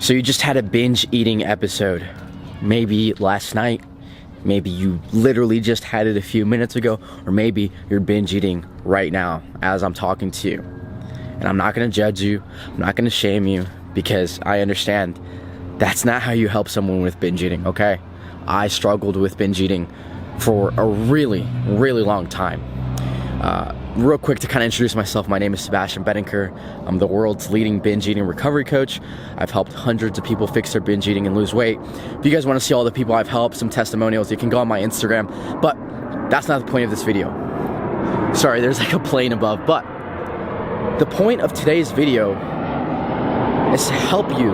So you just had a binge eating episode, maybe last night, maybe you literally just had it a few minutes ago, or maybe you're binge eating right now as I'm talking to you. And I'm not gonna judge you, I'm not gonna shame you, because I understand that's not how you help someone with binge eating, okay? I struggled with binge eating for a really long time. Real quick to kind of introduce myself, my name is Sebastian Bedinker. I'm the world's leading binge eating recovery coach. I've helped hundreds of people fix their binge eating and lose weight. If you guys want to see all the people I've helped, some testimonials, you can go on my Instagram, but that's not the point of this video. Sorry, there's like a plane above, but the point of today's video is to help you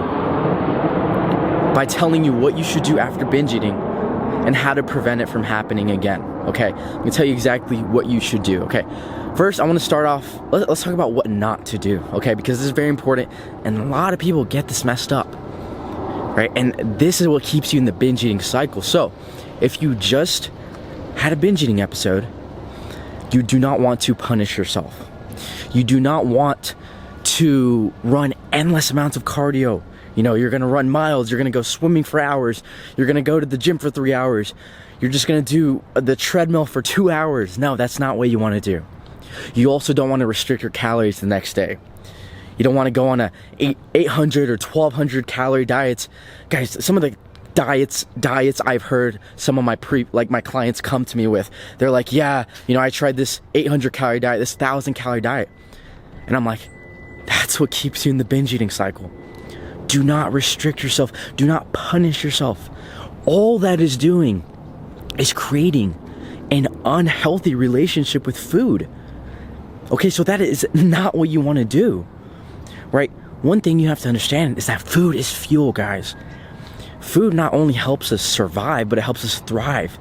by telling you what you should do after binge eating and how to prevent it from happening again, okay? I'm gonna tell you exactly what you should do, okay? First, I wanna start off, let's talk about what not to do, okay? Because this is very important, and a lot of people get this messed up, right? And this is what keeps you in the binge eating cycle. So, if you just had a binge eating episode, you do not want to punish yourself. You do not want to run endless amounts of cardio. You know, you're gonna run miles, you're gonna go swimming for hours, you're gonna go to the gym for 3 hours, you're just gonna do the treadmill for 2 hours. No, that's not what you wanna do. You also don't wanna restrict your calories the next day. You don't wanna go on a 800 or 1200 calorie diets. Guys, some of the diets I've heard some of my clients come to me with, they're like, yeah, you know, I tried this 800 calorie diet, this 1000 calorie diet. And I'm like, that's what keeps you in the binge eating cycle. Do not restrict yourself. Do not punish yourself. All that is doing is creating an unhealthy relationship with food. Okay, so that is not what you want to do, right? One thing you have to understand is that food is fuel, guys. Food not only helps us survive, but it helps us thrive.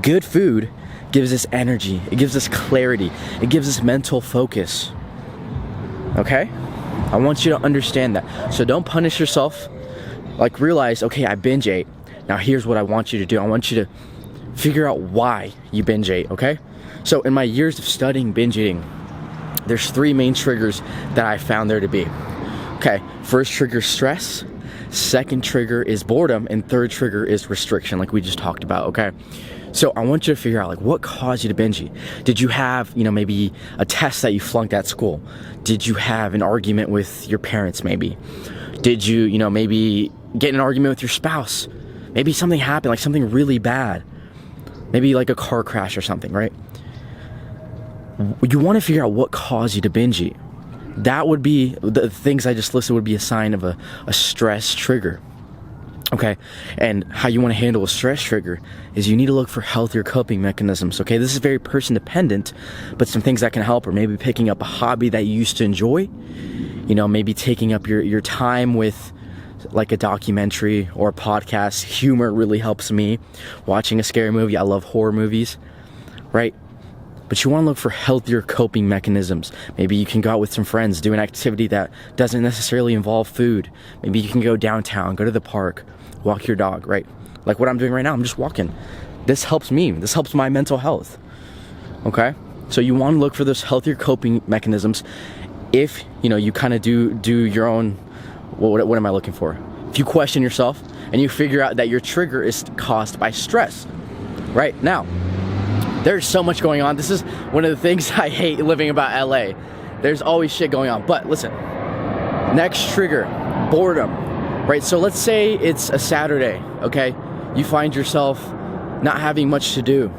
Good food gives us energy. It gives us clarity. It gives us mental focus. Okay? I want you to understand that. So don't punish yourself. Like, realize, okay, I binge ate. Now here's what I want you to do. I want you to figure out why you binge ate, okay? So in my years of studying binge eating, there's 3 main triggers that I found there to be. Okay, first trigger is stress, second trigger is boredom, and third trigger is restriction, like we just talked about, okay? So I want you to figure out, like, what caused you to binge eat? Did you have, you know, maybe a test that you flunked at school? Did you have an argument with your parents, maybe? Did you, you know, maybe get in an argument with your spouse? Maybe something happened, like something really bad. Maybe like a car crash or something, right? You want to figure out what caused you to binge eat. That would be, the things I just listed would be a sign of a stress trigger. Okay, and how you want to handle a stress trigger is you need to look for healthier coping mechanisms, okay? This is very person dependent, but some things that can help are maybe picking up a hobby that you used to enjoy, you know, maybe taking up your time with like a documentary or a podcast. Humor really helps me. Watching a scary movie, I love horror movies, right? But you want to look for healthier coping mechanisms. Maybe you can go out with some friends, do an activity that doesn't necessarily involve food. Maybe you can go downtown, go to the park, walk your dog, right? Like what I'm doing right now, I'm just walking. This helps me. This helps my mental health, okay? So you want to look for those healthier coping mechanisms. If, you know, you kind of do your own, what am I looking for? If you question yourself and you figure out that your trigger is caused by stress, right? Now, there's so much going on. This is one of the things I hate living about LA. There's always shit going on. But listen, next trigger, boredom, right? So let's say it's a Saturday, okay? You find yourself not having much to do,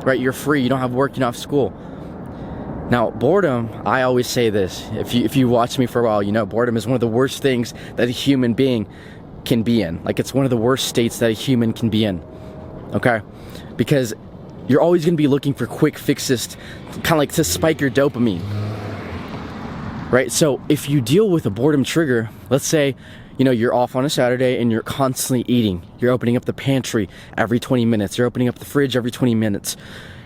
right? You're free, you don't have work, you don't have school. Now, boredom, I always say this. If you watch me for a while, you know boredom is one of the worst things that a human being can be in. Like, it's one of the worst states that a human can be in, okay? Because you're always going to be looking for quick fixes, kind of like to spike your dopamine, right? So if you deal with a boredom trigger, let's say, you know, you're off on a Saturday and you're constantly eating. You're opening up the pantry every 20 minutes. You're opening up the fridge every 20 minutes.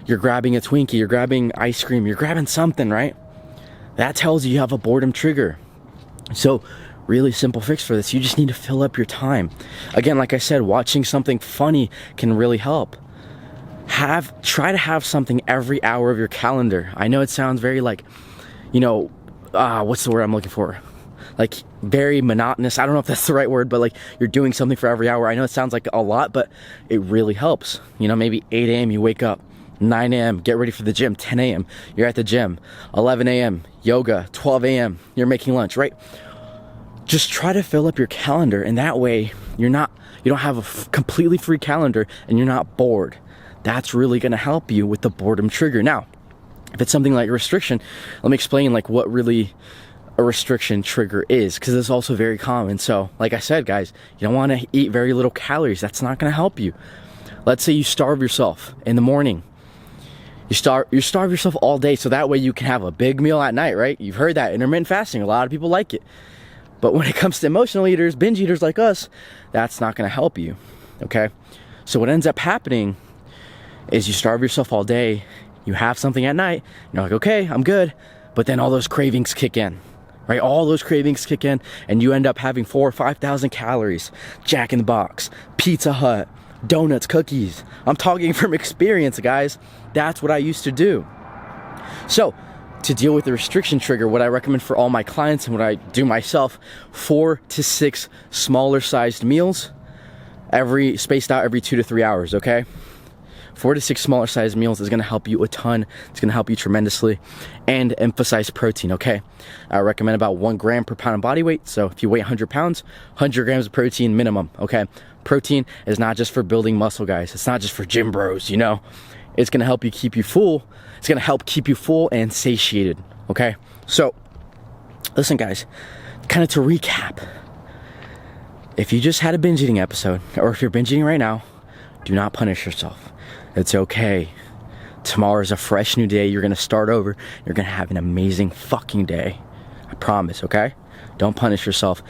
You're grabbing a Twinkie. You're grabbing ice cream. You're grabbing something, right? That tells you have a boredom trigger. So really simple fix for this. You just need to fill up your time. Again, like I said, watching something funny can really help. Try to have something every hour of your calendar. I know it sounds very like, you know, what's the word I'm looking for? like very monotonous. I don't know if that's the right word, but like you're doing something for every hour. I know it sounds like a lot, but it really helps. You know, maybe 8 a.m. you wake up, 9 a.m. get ready for the gym, 10 a.m. you're at the gym, 11 a.m. yoga, 12 a.m. you're making lunch, right? Just try to fill up your calendar, and that way you don't have a completely free calendar and you're not bored. That's really going to help you with the boredom trigger. Now, if it's something like a restriction, let me explain like what really a restriction trigger is, because it's also very common. So like I said, guys, you don't want to eat very little calories. That's not going to help you. Let's say you starve yourself in the morning. You starve yourself all day, so that way you can have a big meal at night, right? You've heard that, intermittent fasting. A lot of people like it. But when it comes to emotional eaters, binge eaters like us, that's not going to help you, okay? So what ends up happening is you starve yourself all day, you have something at night, you're like, okay, I'm good, but then all those cravings kick in, right? All those cravings kick in, and you end up having 4,000 or 5,000 calories, Jack in the Box, Pizza Hut, donuts, cookies. I'm talking from experience, guys. That's what I used to do. So, to deal with the restriction trigger, what I recommend for all my clients and what I do myself, 4 to 6 smaller sized meals, spaced out every 2 to 3 hours, okay? 4 to 6 smaller sized meals is gonna help you a ton. It's gonna help you tremendously. And emphasize protein, okay? I recommend about 1 gram per pound of body weight. So if you weigh 100 pounds, 100 grams of protein minimum, okay? Protein is not just for building muscle, guys. It's not just for gym bros, you know? It's gonna help you keep you full. It's gonna help keep you full and satiated, okay? So, listen guys, kind of to recap, if you just had a binge eating episode, or if you're binge eating right now, do not punish yourself. It's okay. Tomorrow is a fresh new day. You're gonna start over. You're gonna have an amazing fucking day. I promise, okay? Don't punish yourself.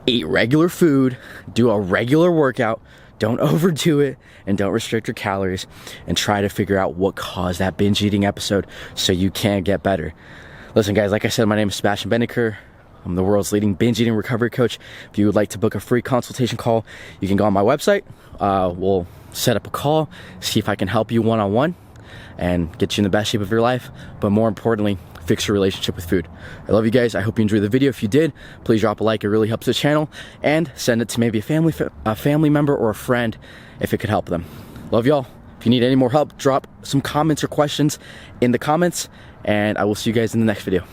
Eat regular food, do a regular workout, don't overdo it, and don't restrict your calories, and try to figure out what caused that binge eating episode so you can get better. Listen guys, like I said, my name is Sebastian Benneker. I'm the world's leading binge eating recovery coach. If you would like to book a free consultation call, you can go on my website. We'll set up a call, see if I can help you one-on-one and get you in the best shape of your life, but more importantly, fix your relationship with food. I love you guys. I hope you enjoyed the video. If you did, please drop a like. It really helps the channel, and send it to maybe a family member or a friend if it could help them. Love y'all. If you need any more help, drop some comments or questions in the comments, and I will see you guys in the next video.